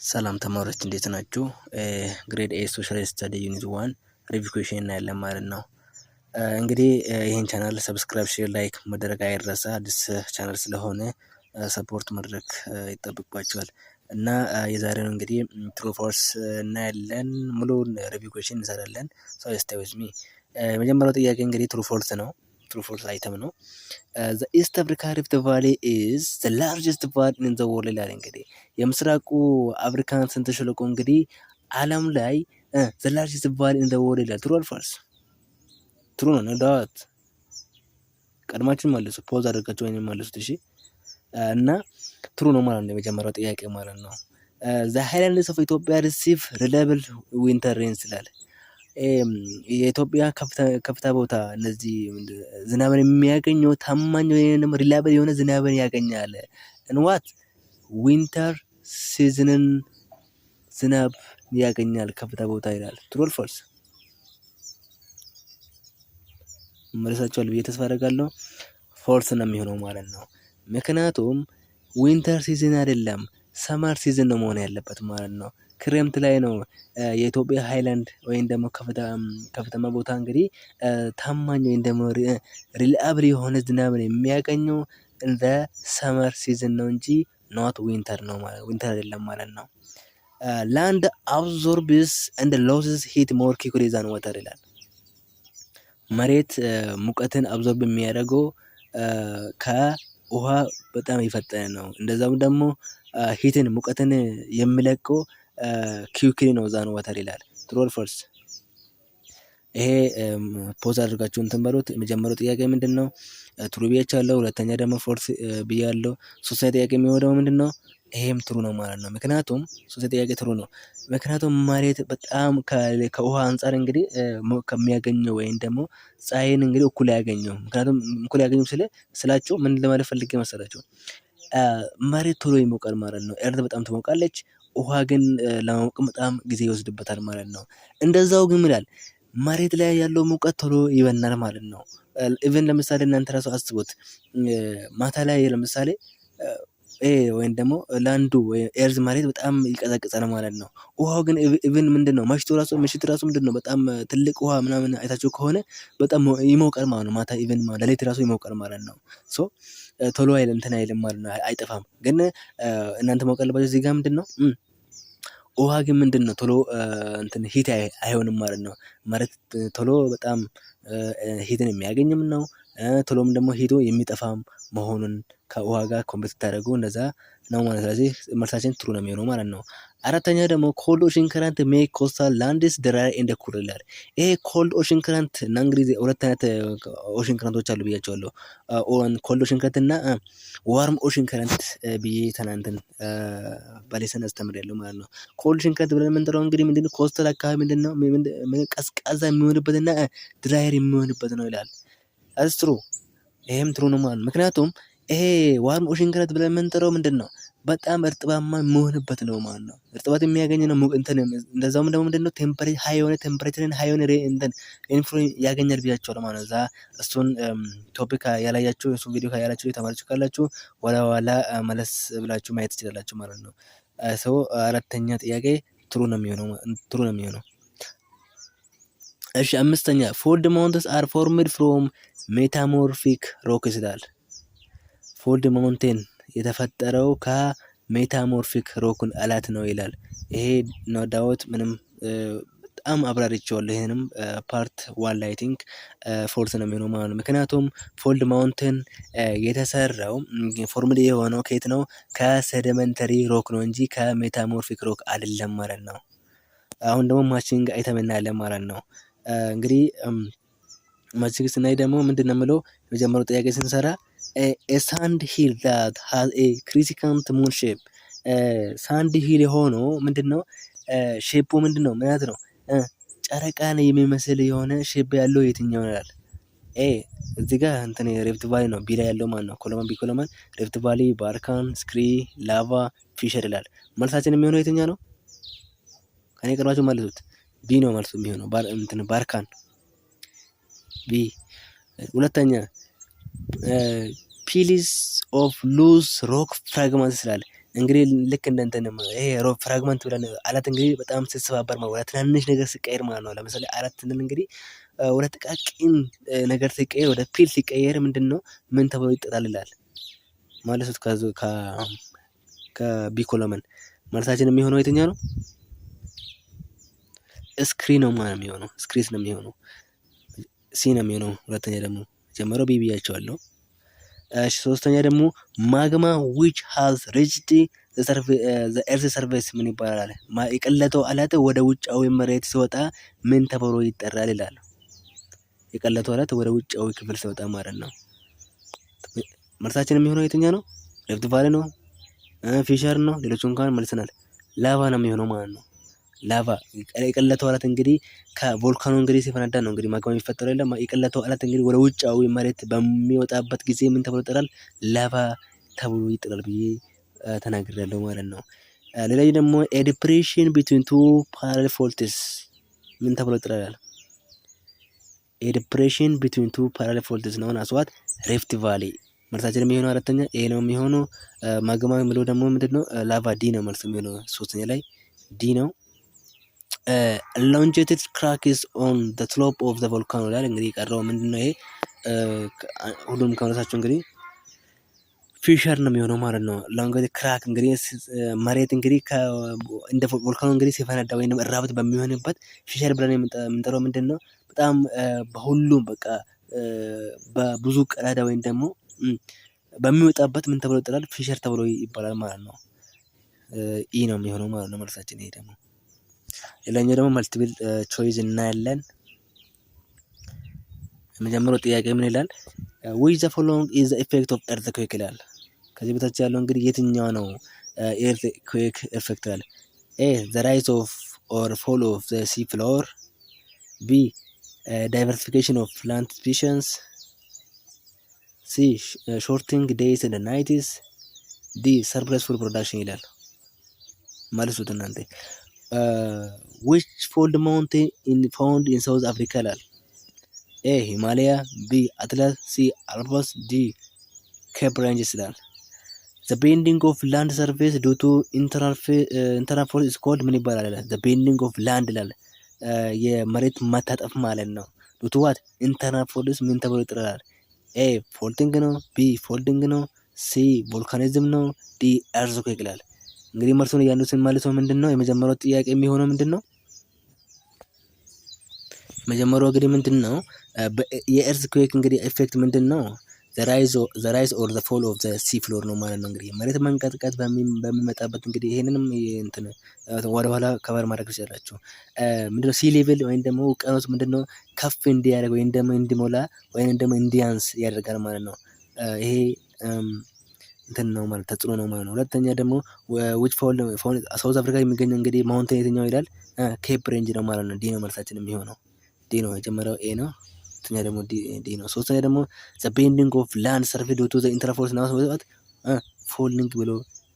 ሰላም ተማሪዎች እንዴት ናችሁ? ግሬድ ኤ ሶሻል ስተዲ ዩኒት 1 ሪቪው ኩዌሽን እናያለን ማለት ነው። እንግዲህ ይህን ቻናል ሰብስክራይብ፣ ሼር፣ ላይክ መደረግ አይረሳ። አዲስ ቻናል ስለሆነ ሰፖርት ማድረግ ይጠበቅባችኋል። እና የዛሬውን እንግዲህ ትሩ ፎልስ እናያለን። ሙሉውን ሪቪው ኩዌሽን እንሰራለን። ሶ ስቴይ ዊዝ ሚ። የመጀመሪያው ጥያቄ እንግዲህ ትሩ ፎልስ ነው። ትሩ ፎልስ አይተም ነው። ዘ ኢስት አፍሪካ ሪፍት ቫሊ ኢዝ ዘ ላርጀስት ቫሊ ኢን ዘ ወርልድ ይላል። እንግዲህ የምስራቁ አፍሪካን ስንት ሸለቆ እንግዲህ ዓለም ላይ ዘ ላርጀስት ቫሊ ኢን ዘ ወርልድ ይላል። ትሩ ኦር ፎልስ? ትሩ ነው። ዳት ቀድማችን መልሱ፣ ፖዝ አድርጋችሁ ወይንም መልሱት። እሺ እና ትሩ ነው ማለት ነው የመጀመሪያው ጥያቄ ማለት ነው። ዘ ሃይላንድስ ኦፍ ኢትዮጵያ ሪሲቭ ሪላየብል ዊንተር ሬንስ ይላል። የኢትዮጵያ ከፍታ ቦታ እነዚህ ዝናብን የሚያገኘው ታማኝ ወይም ደግሞ ሪላየብል የሆነ ዝናብን ያገኛል። እንዋት ዊንተር ሲዝንን ዝናብ ያገኛል ከፍታ ቦታ ይላል። ትሩ ኦር ፎልስ? መልሳችኋል ብዬ ተስፋ አደርጋለሁ። ፎልስ ነው የሚሆነው ማለት ነው። ምክንያቱም ዊንተር ሲዝን አይደለም ሰመር ሲዝን ነው መሆን ያለበት ማለት ነው። ክረምት ላይ ነው የኢትዮጵያ ሃይላንድ ወይም ደግሞ ከፍተማ ቦታ እንግዲህ ታማኝ ወይም ደግሞ ሪላየብል የሆነ ዝናብን የሚያገኘው እንደ ሰመር ሲዝን ነው እንጂ ኖት ዊንተር ነው ማለት ዊንተር አይደለም ማለት ነው። ላንድ አብዞርብስ እንደ ሎስስ ሂት ሞር ኪክሊ ዛን ወተር ይላል። መሬት ሙቀትን አብዞርብ የሚያደርገው ከውሃ በጣም የፈጠነ ነው። እንደዛም ደግሞ ሂትን ሙቀትን የሚለቀው ኪክሊ ነው ዛን ወተር ይላል። ትሩ ኦር ፎልስ? ይሄ ፖዝ አድርጋችሁ እንትን በሉት። የመጀመሪያው ጥያቄ ምንድነው? ትሩ ብያችኋለሁ። ሁለተኛ ደግሞ ፎልስ ብያለሁ። ሶስተኛ ጥያቄ የሚሆነው ምንድነው? ይሄም ትሩ ነው ማለት ነው። ምክንያቱም ሶስተኛ ጥያቄ ትሩ ነው። ምክንያቱም መሬት በጣም ከውሃ አንፃር እንግዲህ ከሚያገኘው ወይም ደግሞ ፀሐይን እንግዲህ እኩል ያገኘው። ምክንያቱም እኩል ያገኘው ስላችሁ ምን ለማለት ፈልጌ መሰላችሁ? መሬት ቶሎ ይሞቃል ማለት ነው። ኤርት በጣም ትሞቃለች። ውሃ ግን ለማሞቅ በጣም ጊዜ ይወስድበታል ማለት ነው። እንደዛው ግን ይላል መሬት ላይ ያለው ሙቀት ቶሎ ይበናል ማለት ነው። ኢቭን ለምሳሌ እናንተ ራሱ አስቡት። ማታ ላይ ለምሳሌ ወይም ደግሞ ላንዱ ኤርዝ መሬት በጣም ይቀዘቅዛል ማለት ነው። ውሃው ግን ኢቭን ምንድነው ምሽት ራሱ ምንድነው በጣም ትልቅ ውሃ ምናምን አይታችሁ ከሆነ በጣም ይሞቃል ማለት ነው። ማታ ኢቭን ሌሊት ራሱ ይሞቃል ማለት ነው። ሶ ቶሎ እንትን አይልም ማለት ነው። አይጠፋም። ግን እናንተ ማወቅ ያለባችሁ እዚህ ጋር ምንድነው ውሃ ግን ምንድነው ቶሎ እንትን ሂት አይሆንም ማለት ነው። ማለት ቶሎ በጣም ሂትን የሚያገኝም ነው። ቶሎም ደግሞ ሂዶ የሚጠፋም መሆኑን ከውሃ ጋር ኮምፒት ታደርጉ እንደዛ ነው ማለት። ስለዚህ መልሳችን ትሩ ነው የሚሆነው ማለት ነው። አራተኛ ደግሞ ኮልድ ኦሽን ከረንት ሜክ ኮስታል ላንድስ ድራይ ኤንድ ኩል ይላል። ይሄ ኮልድ ኦሽን ከረንት እና እንግዲህ ሁለት አይነት ኦሽን ከረንቶች አሉ ብያቸዋለሁ። ኮልድ ኦሽን ከረንት እና ዋርም ኦሽን ከረንት ብዬ ትናንትን በሌሰን አስተምሬያለሁ ማለት ነው። ኮልድ ኦሽን ከረንት ብለን የምንጠራው እንግዲህ ምንድነው ኮስታል አካባቢ ምንድነው ቀዝቃዛ የሚሆንበትና ድራየር የሚሆንበት ነው ይላል። አስትሩ ይሄም ትሩ ነው ማለት ነው። ምክንያቱም ይሄ ዋርም ኦሽን ከረንት ብለን የምንጠራው ምንድነው በጣም እርጥባማ የሚሆንበት ነው ማለት ነው። እርጥበት የሚያገኝ ነው እንትን እንደዛውም ደግሞ ምንድነው ቴምፐሬቸር ሃይ የሆነ ቴምፐሬቸርን ሃይ የሆነ እንትን ኢንፍሎ ያገኛል ብያቸዋለሁ ማለት ነው። እዛ እሱን ቶፒክ ያላያችሁ እሱ ቪዲዮ ያላያችሁ ተማሪዎች ካላችሁ ወደ ኋላ መለስ ብላችሁ ማየት ትችላላችሁ ማለት ነው። ሶ አራተኛ ጥያቄ ትሩ ነው የሚሆነው። እሺ አምስተኛ ፎልድ ማውንትስ አር ፎርምድ ፍሮም ሜታሞርፊክ ሮክስ ይላል። ፎልድ ማውንቴን የተፈጠረው ከሜታሞርፊክ ሮክን አላት ነው ይላል። ይሄ ነው ዳውት ምንም በጣም አብራርቼዋለሁ። ይሄንም ፓርት 1 ላይ ቲንክ ፎልስ ነው የሚሆነው ማለት ነው። ምክንያቱም ፎልድ ማውንቴን የተሰራው ፎርምድ የሆነው ከየት ነው? ከሴዲመንተሪ ሮክ ነው እንጂ ከሜታሞርፊክ ሮክ አይደለም ማለት ነው። አሁን ደግሞ ማቺንግ አይተም እናያለን ማለት ነው። እንግዲህ ማቺንግ ስናይ ደግሞ ምንድነው የምለው የመጀመሪያው ጥያቄ ስንሰራ ሳንድ ሂል that has a crescent moon shape ሳንድ ሂል የሆነው ምንድነው ሼፑ ምንድነው ማለት ነው? ጨረቃን የሚመስል የሆነ ሼፕ ያለው የትኛው ይላል? እዚህ ጋር እንትን ሪፍት ቫሊ ነው ቢ ላይ ያለው ማለት ነው። ኮሎማን ቢ ኮሎማን ሪፍት ቫሊ ባርካን ስክሪ ላቫ ፊሸር ይላል። መልሳችን የሚሆነው የትኛው ነው? ከኔ ቀርባችሁ መልሱት። ቢ ነው መልሱ የሚሆነው እንትን ባርካን ቢ። ሁለተኛ ፒሊስ ኦፍ ሉዝ ሮክ ፍራግመንትስ ይላል። እንግዲህ ልክ እንደ እንትን ይሄ ሮክ ፍራግመንት ብለን አለት እንግዲህ በጣም ስትሰባበር ማለት ወደ ትናንሽ ነገር ሲቀየር ማለት ነው። ለምሳሌ አለት ስንል እንግዲህ ወደ ጥቃቅን ነገር ሲቀየር ወደ ፒል ሲቀየር ምንድነው ምን ተብሎ ይጠራል ይላል ማለት ከቢኮሎመን መልሳችን የሚሆነው የትኛው ነው? ስክሪን ነው ማለት የሚሆነው ስክሪስ ነው የሚሆነው ሲ ነው የሚሆነው። ሁለተኛ ደግሞ ጀመረው ቢ ብያቸዋለሁ። እሺ ሶስተኛ ደግሞ ማግማ ዊች ሃዝ ሪችድ ዘ ኤርዝ ሰርፌስ ምን ይባላል? የቀለጠው አለት ወደ ውጫዊ መሬት ሲወጣ ምን ተብሎ ይጠራል ይላል። የቀለጠው አለት ወደ ውጫዊ ክፍል ሲወጣ ማለት ነው። መልሳችን የሚሆነው የትኛው ነው? ሪፍት ቫሊ ነው? ፊሸር ነው? ሌሎቹን እንኳን መልሰናል። ላቫ ነው የሚሆነው ማለት ነው። ላቫ የቀለጠው አለት እንግዲህ ከቮልካኖ እንግዲህ ሲፈነዳ ነው እንግዲህ ማግማ የሚፈጠረው የለም። የቀለጠው አለት እንግዲህ ወደ ውጫዊ መሬት በሚወጣበት ጊዜ ምን ተብሎ ይጠራል? ላቫ ተብሎ ይጠራል ብዬ ተናግሬያለሁ ማለት ነው። ሌላኛው ደግሞ ኤ ዲፕሬሽን ቢትዊን ቱ ፓራሌል ፎልትስ ምን ተብሎ ይጠራል? ኤ ዲፕሬሽን ቢትዊን ቱ ፓራሌል ፎልትስ ነው አስ ዋት ሪፍት ቫሊ። መልሳችን የሚሆነው አራተኛ ኤ ነው የሚሆነው። ማግማ የሚለው ደግሞ ምንድነው? ላቫ ዲ ነው መልስ የሚሆነው ሶስተኛ ላይ ዲ ነው። ሎንጂቱድ ክራክስ ኦን ዘ ስሎፕ ኦፍ ዘ ቮልካኖ ይላል። እንግዲህ የቀረው ምንድነው? ይሄ ሁሉም ከመለሳቸው እንግዲህ ፊሸር ነው የሚሆነው ማለት ነው። ሎንጂቱድ ክራክ እንግዲህ መሬት እንግዲህ እንደ ቮልካኖ እንግዲህ ሲፈነዳ ወይም እራብት በሚሆንበት ፊሸር ብለን የምንጠራው ምንድነው? በጣም በሁሉም በቃ በብዙ ቀዳዳ ወይም ደግሞ በሚወጣበት ምን ተብሎ ይጠራል? ፊሸር ተብሎ ይባላል ማለት ነው። ኢ ነው የሚሆነው ማለት ነው መልሳችን ይሄ ደግሞ። ሌላኛው ደግሞ መልቲፕል ቾይዝ እናያለን። የመጀመሪያው ጥያቄ ምን ይላል? ዊች ዘ ፎሎዊንግ ኢዝ ዘ ኢፌክት ኦፍ ኤርትኩዌክ ይላል። ከዚህ በታች ያለው እንግዲህ የትኛው ነው ኤርትኩዌክ ኢፌክት ይላል? ኤ ዘ ራይዝ ኦፍ ኦር ፎል ኦፍ ዘ ሲ ፍሎር፣ ቢ ዳይቨርሲፊኬሽን ኦፍ ፕላንት ስፒሺስ፣ ሲ ሾርቲንግ ዴይስ ኤንድ ናይትስ፣ ዲ ሰርፕለስ ፉድ ፕሮዳክሽን ይላል። መልሱት እናንተ። ዊች ፎልድ ማውንቴን ፋውንድ ኢን ሳውዝ አፍሪካ ይላል። ኤ ሂማላያ፣ ቢ አትላስ፣ ሲ አልፕስ፣ ዲ ኬፕ ሬንጅስ ይላል። ዘ ቤንዲንግ ኦፍ ላንድ ሰርፌስ ዱ ቱ ኢንተርናል ፎርስ ኢዝ ኮልድ ምን ይባላል ይላል። ዘ ቤንዲንግ ኦፍ ላንድ ይላል የመሬት መታጠፍ ማለት ነው። ዱ ቱ ዋት ኢንተርናል ፎርስ ምን ተብሎ ይጠራል? ኤ ፎልዲንግ ነው፣ ቢ ፎልዲንግ ነው፣ ሲ ቮልካኒዝም ነው፣ ዲ ኤርዝኩዌክ ይላል። እንግዲህ መልሱን እያንዱ ስንመልሰው ምንድነው የመጀመሪያው ጥያቄ የሚሆነው ምንድነው? መጀመሪያው እንግዲህ ምንድነው የኤርዝኩዌክ እንግዲህ ኢፌክት ምንድነው? ዘ ራይዝ ኦር ዘ ፎል ኦፍ ዘ ሲ ፍሎር ነው ማለት ነው። እንግዲህ መሬት መንቀጥቀጥ በሚመጣበት እንግዲህ ይሄንንም እንትን ወደ ኋላ ከበር ማድረግ ትችላላችሁ። ምንድነው ሲ ሌቭል ወይም ደግሞ ውቅያኖስ ምንድነው ከፍ እንዲያደርግ ወይም ደግሞ እንዲሞላ ወይም ደግሞ እንዲያንስ ያደርጋል ማለት ነው። ይሄ እንትን ነው ማለት ተጽዕኖ ነው ማለት ነው። ሁለተኛ ደግሞ ዊች ፎል ሳውዝ አፍሪካ የሚገኘው እንግዲህ ማውንቴን የትኛው ይላል? ኬፕ ሬንጅ ነው ማለት ነው። ዲ ነው መልሳችን የሚሆነው። ዲ ነው የመጀመሪያው ኤ ነው። ሁለተኛ ደግሞ ዲ ነው። ሶስተኛ ደግሞ ዘ ቤንዲንግ ኦፍ ላንድ ሰርፌስ ዱ ቱ ዘ ኢንተርናል ፎርስ ነው ማለት ፎልዲንግ ብሎ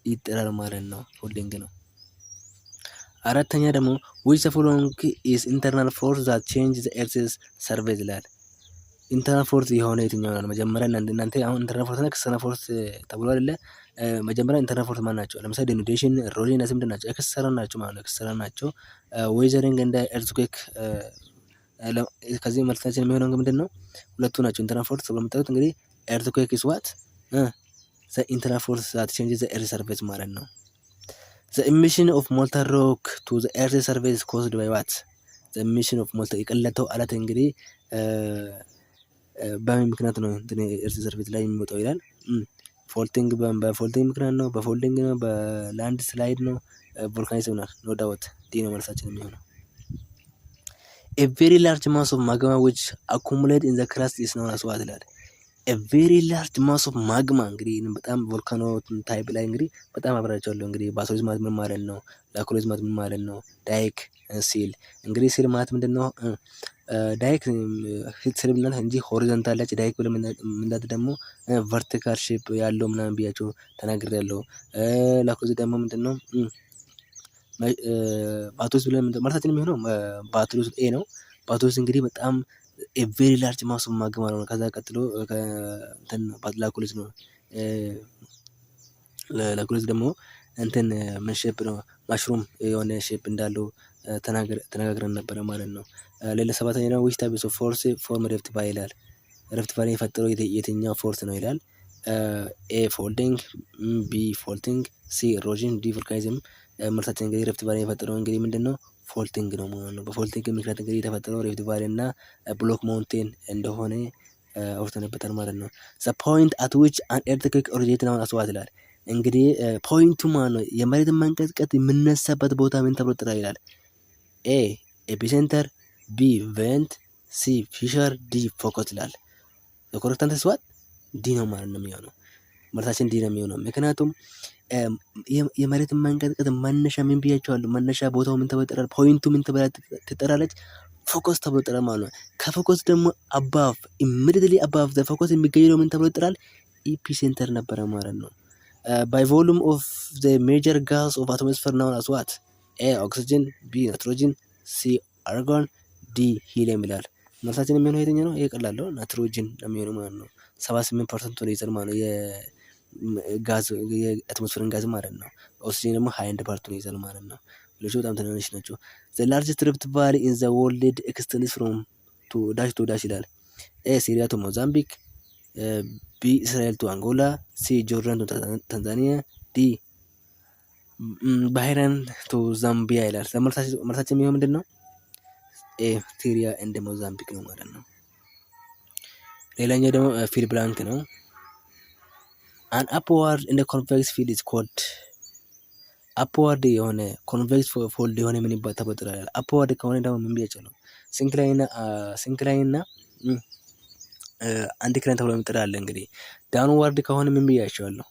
ይጠራል ማለት ነው። ፎልዲንግ ነው። አራተኛ ደግሞ ዊች ዘ ፎሎዊንግ ኢዝ ኢንተርናል ፎርስ ዛት ቼንጅ ዘ ኤርትስ ሰርፌስ ይላል። ኢንተርናል ፎርስ የሆነ የትኛው ነው? መጀመሪያ እናንተ አሁን ኢንተርናል ፎርስ እና ኤክስተርናል ፎርስ ተብሎ አይደለ? መጀመሪያ ኢንተርናል ፎርስ ማን ናቸው? ለምሳሌ ዴኑዴሽን፣ ኢሮዥን እና ምንድን ናቸው? ኤክስተርናል ናቸው ማለት ነው። ኤክስተርናል ናቸው። ዌዘሪንግ እንደ ኤርዝኩዌክ ከዚህ መልሳችን የሚሆነው ምንድን ነው? ሁለቱ ናቸው። ኢንተርናል ፎርስ ተብሎ የምታዩት እንግዲህ ኤርዝኩዌክ ኢዝ ዋት ዘ ኢንተርናል ፎርስ ዛት ቼንጅ ዘ ኤርዝ ሰርፌስ ማለት ነው። ዘ ኢሚሽን ኦፍ ሞልተን ሮክ ቱ ዘ ኤርዝ ሰርፌስ ኮዝድ ባይ ዋት? ዘ ኢሚሽን ኦፍ ሞልተን የቀለጠው አለት እንግዲህ በምን ምክንያት ነው ኤርዝ ሰርፌስ ላይ የሚወጣው ይላል። ፎልዲንግ በፎልዲንግ ምክንያት ነው፣ በፎልዲንግ ነው፣ በላንድ ስላይድ ነው፣ ቮልካኒዝም ነው። ኖ ዳውት ዲ ነው መልሳችን የሚሆነው። ኤ ቬሪ ላርጅ ማስ ኦፍ ማግማ ዊች አኩሙሌት ኢን ዘ ክራስት ኢዝ ኖን አስ ዋት ይላል። ኤ ቬሪ ላርጅ ማስ ኦፍ ማግማ እንግዲህ በጣም ቮልካኖ ታይፕ ላይ እንግዲህ በጣም አብራቸዋለሁ። እንግዲህ ባሶሊዝ ማለት ምን ማለት ነው? ላኮሊዝ ማለት ምን ማለት ነው? ዳይክ ሲል እንግዲህ ሲል ማለት ምንድነው? ዳይክ ሲል ብለን እንጂ ሆሪዞንታል ላይ ዳይክ ብለን ምንላት ደግሞ ቨርቲካል ሼፕ ያለው ምናምን ብያቸው ተናግሬያለሁ። ላኮሊዝ ደግሞ ምንድነው? ባቶስ ብለን ማለታችን የሚሆነው ባቶስ ኤ ነው። ባቶስ እንግዲህ በጣም ኤ ቬሪ ላርጅ ማስ ኦፍ ማግማ ነው። ከዛ ቀጥሎ እንትን ላኮሊዝ ነው ለኩሪዝ ደግሞ እንትን ምን ሼፕ ነው ማሽሩም የሆነ ሼፕ እንዳለው ተነጋግረን ነበረ ማለት ነው። ሌላ ሰባተኛ ደግሞ ዊች ታይፕስ ኦፍ ፎርስ ፎርም ሪፍት ቫሊ ይላል። ሪፍት ቫሊ የፈጠረው የትኛው ፎርስ ነው ይላል። ኤ ፎልዲንግ፣ ቢ ፎልቲንግ፣ ሲ ኢሮዥን፣ ዲ ቮልካኒዝም። መልሳችን እንግዲህ ሪፍት ቫሊ የፈጠረው እንግዲህ ምንድነው ፎልቲንግ ነው ማለት ነው። በፎልቲንግ ምክንያት እንግዲህ የተፈጠረው ሪፍት ቫሊ እና ብሎክ ማውንቴን እንደሆነ አውርተንበታል ማለት ነው። ዘ ፖይንት አት ዊች አን ኤርትኩዌክ ኦሪጂኔትድ ናውን አስ ዋት ይላል። እንግዲህ ፖይንቱ ማለት ነው የመሬት መንቀጥቀጥ የምነሳበት ቦታ ምን ተብሎ ይጠራል ይላል። ኤ ኤፒሴንተር፣ ቢ ቬንት፣ ሲ ፊሸር፣ ዲ ፎከስ ይላል። ኮሬክት አንሰር ዋት ዲ ነው ማለት ነው የሚሆነው። መልሳችን ዲ ነው የሚሆነው። ምክንያቱም የመሬት መንቀጥቀጥ መነሻ ምን ብያቸዋለሁ? መነሻ ቦታው ምን ተብሎ ይጠራል? ፖይንቱ ምን ተብላ ትጠራለች? ፎከስ ተብሎ ይጠራል ማለት ነው። ከፎከስ ደግሞ አባቭ ኢሚዲየትሊ አባቭ ዘ ፎከስ የሚገኘው ምን ተብሎ ይጠራል? ኢፒሴንተር ነበረ ማለት ነው። by volume of the major gas of atmosphere known as what? A oxygen፣ B nitrogen፣ C argon፣ D helium ይላል። መልሳችን የሚሆነው የትኛው ነው? ይሄ ቀላል ነው። ናይትሮጅን ነው የሚሆነው ማለት ነው። 78% ነው ይዘል ማለት ነው የጋዝ የአትሞስፌርን ጋዝ ማለት ነው። ኦክሲጅን ደግሞ 21% ነው ይዘል ማለት ነው። ሌሎቹ በጣም ትንንሽ ናቸው። the largest rift valley in the world extends from to dash ይላል። ኤ ሲሪያ ቱ ሞዛምቢክ፣ ቢ እስራኤል ቱ አንጎላ፣ ሲ ጆርዳን ቱ ታንዛኒያ፣ ዲ ባህራን ቱ ዛምቢያ ይላል። መልሳችን የሚሆን ምንድን ነው? ኤ ሲሪያ እንደ ሞዛምቢክ ነው ማለት ነው። ሌላኛው ደግሞ ፊል ብላንክ ነው። አን አፕዋርድ እንደ ኮንቬክስ ፊልድ ኢዝ ኮልድ። አፕዋርድ የሆነ ኮንቬክስ ፎልድ የሆነ ምን ይባል ተበጥራል። አፕዋርድ ከሆነ ደግሞ ምን ቢያቸው ነው? ሲንክላይንና አንድ ክረንት ተብሎ የሚጠራ አለ። እንግዲህ ዳውንዋርድ ከሆነ ምን ብያቸዋለሁ?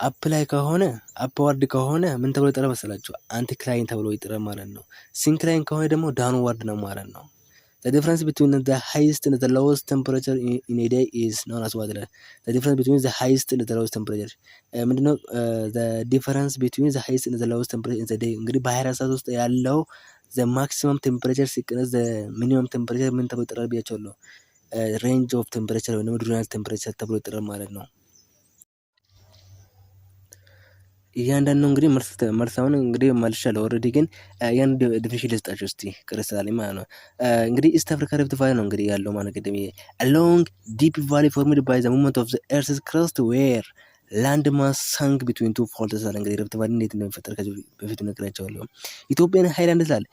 አፕ ላይ ከሆነ አፕዋርድ ከሆነ ምን ተብሎ ይጠራ መሰላችሁ? አንቲክላይን ተብሎ ይጠራ ማለት ነው። ሲንክላይን ከሆነ ደግሞ ዳውንዋርድ ነው ማለት ነው። the difference between the highest and the lowest temperature in a day is known as what? the difference between the highest and the lowest temperature ምንድነው? the difference between the highest and the lowest temperature in the day እንግዲህ በ24 ሰዓት ውስጥ ያለው the maximum temperature ሲቀነስ the minimum temperature ምን ተብሎ ይጠራል ብያቸዋለሁ? range of temperature ወይ ደግሞ diurnal temperature ተብሎ ይጠራል ማለት ነው። እያንዳንዱ እንግዲህ መልሳውን እንግዲህ መልሻለሁ ኦልሬዲ፣ ግን ያን ዲፊኒሽን ልስጣችሁ እስቲ ክርስታል ማለት ነው። እንግዲህ ኢስት አፍሪካ ሪፍት ቫሊ ነው እንግዲህ ያለው ማለት ቅድም along deep valley formed by the movement of the earth's crust where land mass sank between two faults አለ። እንግዲህ ሪፍት ቫሊ እንዴት እንደሚፈጠር ከዚህ በፊት ነግራቸዋለሁ። ኢትዮጵያን ሃይላንድ ስላለ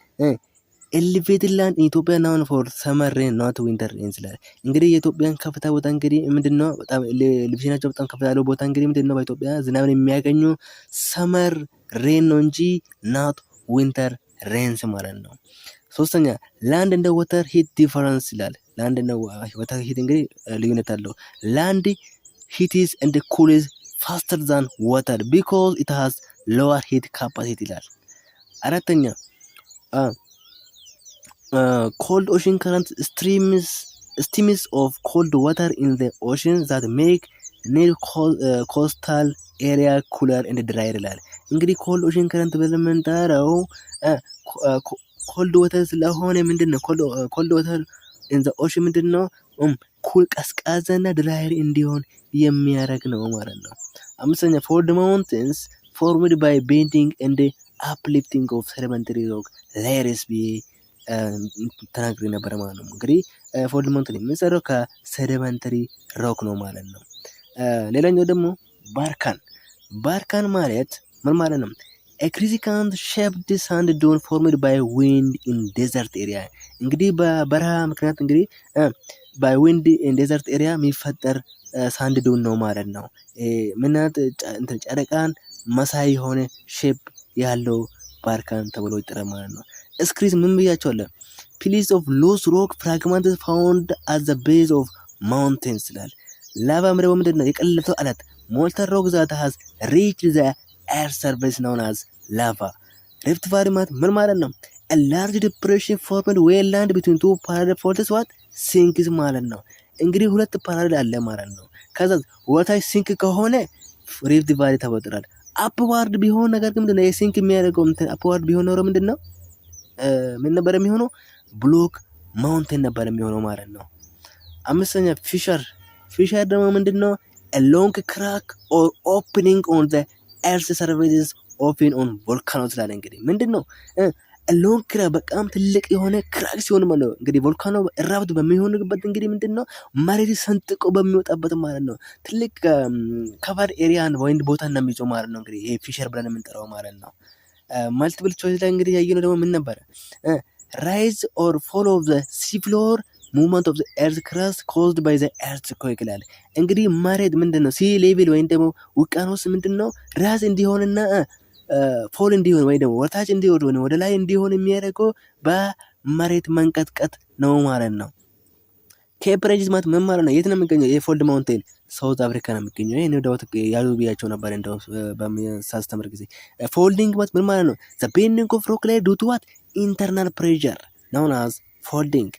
ኤሊቬትድ ላንድ ኢትዮጵያ ናውን ፎር ሰመር ሬን ኖት ዊንተር ሬን ስላለ እንግዲህ የኢትዮጵያን ከፍታ ቦታ እንግዲህ ምንድነው በጣም ኤሌቬሽናቸው በጣም ከፍታ ያለው ቦታ እንግዲህ ምንድነው በኢትዮጵያ ዝናብን የሚያገኙ ሰመር ሬን ነው እንጂ ናት ዊንተር ሬንስ ማለት ነው። ሶስተኛ ላንድ እንደ ወተር ሂት ዲፈረንስ ይላል። ላንድ እንደ ወተር ሂት እንግዲህ ልዩነት አለው። ላንድ ሂት ኢዝ እንደ ኩል ኢዝ ፋስተር ዛን ወተር ቢኮዝ ኢት ሃዝ ሎወር ሂት ካፓሲቲ ይላል። አራተኛ cold ocean current streams of cold water in the ocean that make near coastal area cooler and drier ይላል። እንግዲህ cold ocean current በለመንጠራው cold water ስለሆነ ምንድነው cold water in the ocean ምንድነው ኩል ቀዝቃዛና ድራየር እንዲሆን የሚያደርግ ነው ማለት ነው። አምስተኛ for the mountains formed by bending and uplifting of sedimentary rock layers ተናግሬ ነበር ማለት ነው። እንግዲህ ፎልድ ማውንቴን የሚሰራው ከሴዲመንተሪ ሮክ ነው ማለት ነው። ሌላኛው ደግሞ ባርካን ማለት ምን ማለት ነው? a crescent shaped sand dune formed by wind in desert area እንግዲህ በበረሃ ምክንያት እንግዲህ by wind in desert area የሚፈጠር ሳንድ ዱን ነው ማለት ነው። ምናት እንትን ጨረቃን መሳይ የሆነ ሼፕ ያለው ባርካን ተብሎ ይጠራል ማለት ነው። እስክሪዝ ምን ብያቸዋለሁ? ፒሊስ ኦፍ ሎስ ሮክ ፍራግመንትስ ፋውንድ አት ዘ ቤዝ ኦፍ ማውንቴንስ ይላል። ላቫ ምንድነው? ምንድነው? የቀለጠው አለት ሞልተን ሮክ ዛት ሃዝ ሪችድ ዘ ኤርዝ ሰርፌስ ናውን አዝ ላቫ። ሪፍት ቫሊ ማለት ምን ማለት ነው? a large depression formed where land between two parallel faults what sinks ማለት ነው። እንግዲህ ሁለት ፓራሌል አለ ማለት ነው። ከዛ ወታች ሲንክ ከሆነ ሪፍት ቫሊ ተፈጥሯል። አፕዋርድ ቢሆን ነገር ግን ምንድነው የሲንክ የሚያደርገው አፕዋርድ ቢሆን ኖሮ ምንድነው ምን ነበር የሚሆነው? ብሎክ ማውንቴን ነበር የሚሆነው ማለት ነው። አምስተኛ ፊሸር ደግሞ ምንድነው? a long crack or opening on the earth surface often on volcanoes ላይ እንግዲህ ምንድነው ሎንግ ክራክ በጣም ትልቅ የሆነ ክራክ ሲሆን ማለት ነው እንግዲህ ቮልካኖ ራፕት በሚሆንበት እንግዲህ ምንድነው መሬት ሰንጥቆ በሚወጣበት ማለት ነው ትልቅ ከቨር ኤሪያን ወይም ቦታ እንደሚይዘው ማለት ነው እንግዲህ ይሄ ፊሸር ብለን የምንጠራው ማለት ነው ማልቲፕል ቾይስ ላይ እንግዲህ ያየነው ደግሞ ምን ነበር ራይዝ ኦር ፎል ኦፍ ዘ ሲ ፍሎር ሙቭመንት ኦፍ ዘ ኤርዝ ክራስት ኮዝድ ባይ ዘ ኤርዝኩዌክ ይላል እንግዲህ መሬት ምንድነው ሲ ሌቭል ወይም ደግሞ ውቅያኖስ ምንድነው ራስ እንዲሆንና ፎል እንዲሆን ወይ ደግሞ ወታች እንዲወርድ ወይ ወደ ላይ እንዲሆን የሚያደርገው በመሬት መንቀጥቀጥ ነው ማለት ነው ኬፕ ሬጅስ ማለት ምን ማለት ነው የት ነው የሚገኘው የፎልድ ማውንቴን ሳውዝ አፍሪካ ነው የሚገኘው ይሄ ነው ዳውት ያሉ ቢያቸው ነበር እንደው በሚያስተምር ጊዜ ፎልዲንግ ማለት ምን ማለት ነው ዘ ቤንዲንግ ኦፍ ሮክ ላይ ዱ ቱ ዋት ኢንተርናል ፕሬሸር ናውን አዝ ፎልዲንግ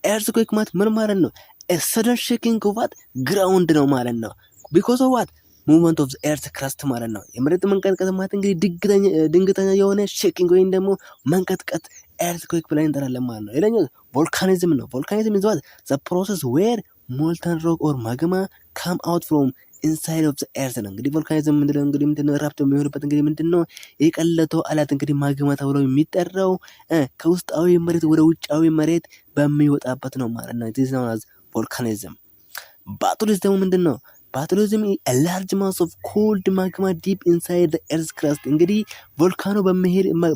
ኤርዝኩዌክ ማለት ምን ማለት ነው a sudden shaking of what ground ነው ማለት ነው because of what movement of the earth crust ማለት ነው የመሬት መንቀጥቀጥ ማለት እንግዲህ ድንገተኛ የሆነ ሼኪንግ ወይም ደግሞ መንቀጥቀጥ ኤርዝኩዌክ ብለን እንጠራለን ማለት ነው ሌላኛው ቮልካኒዝም ነው ቮልካኒዝም is what the process where molten rock or magma come out from inside of the earth ነው እንግዲህ ቮልካኒዝም ምንድነው ራፕት የሚሆንበት እንግዲህ ምንድነው የቀለጠው አለት እንግዲህ ማግማ ተብሎ የሚጠራው ከውስጣዊ መሬት ወደ ውጫዊ መሬት በሚወጣበት ነው ማለት ነው this is known as volcanism ባቱሊዝም ደግሞ ምንድነው ባቱሊዝም a large mass of cold magma deep inside the earth's crust እንግዲህ ቮልካኖ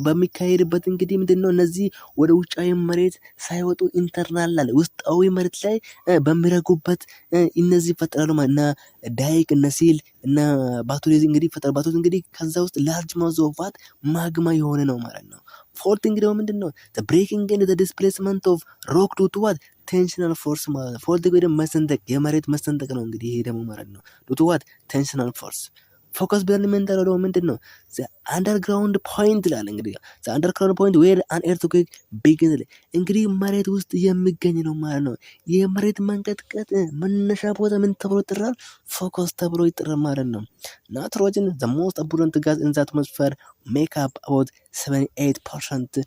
በሚካሄድበት እንግዲህ ምንድነው እነዚህ ወደ ውጫዊ መሬት ሳይወጡ ኢንተርናል ላይ ውስጣዊ መሬት ላይ በሚረጉበት እነዚህ ፈጠራሉ እና ዳይክ እና ሲል እና ባቱሊዝም እንግዲህ ፈጠራ ባቱሊዝም እንግዲህ ከዛ ውስጥ large mass of what ማግማ የሆነ ነው ማለት ነው ፎርት እንግዲህ ምንድነው the breaking and the displacement of rock due to what ቴንሽናል ፎርስ ማለት ነው ፎልድ ወይ ደግሞ መሰንጠቅ የመሬት መሰንጠቅ ነው እንግዲህ ይሄ ደግሞ ማለት ነው ዱቱ ዋት ቴንሽናል ፎርስ ፎከስ ብለን የምንጠራው ደግሞ ምንድነው ዘ አንደርግራውንድ ፖይንት ይላል እንግዲህ ዘ አንደርግራውንድ ፖይንት ዌር አን ኤርትኩዌክ ቢግን እንግዲህ መሬት ውስጥ የሚገኝ ነው ማለት ነው የመሬት መንቀጥቀጥ መነሻ ቦታ ምን ተብሎ ይጠራል ፎከስ ተብሎ ይጠራል ማለት ነው ናይትሮጅን the most abundant gas in the atmosphere make up about 78%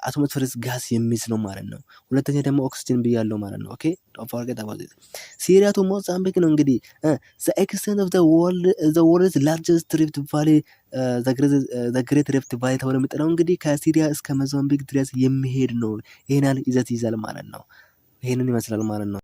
አቶሞስፌሪክ ጋስ የሚይዝ ነው ማለት ነው ሁለተኛ ደግሞ ኦክሲጅን ብያለው ማለት ነው ኦኬ don't forget about it ሲሪያ to ሞዛምቢክ ነው እንግዲህ the extent of the world's largest rift valley the great rift valley ተብሎ የሚጠራው እንግዲህ ከሲሪያ እስከ ሞዛምቢክ ድረስ የሚሄድ ነው ይሄናል ይዘት ይዛል ማለት ነው ይሄንን ይመስላል ማለት ነው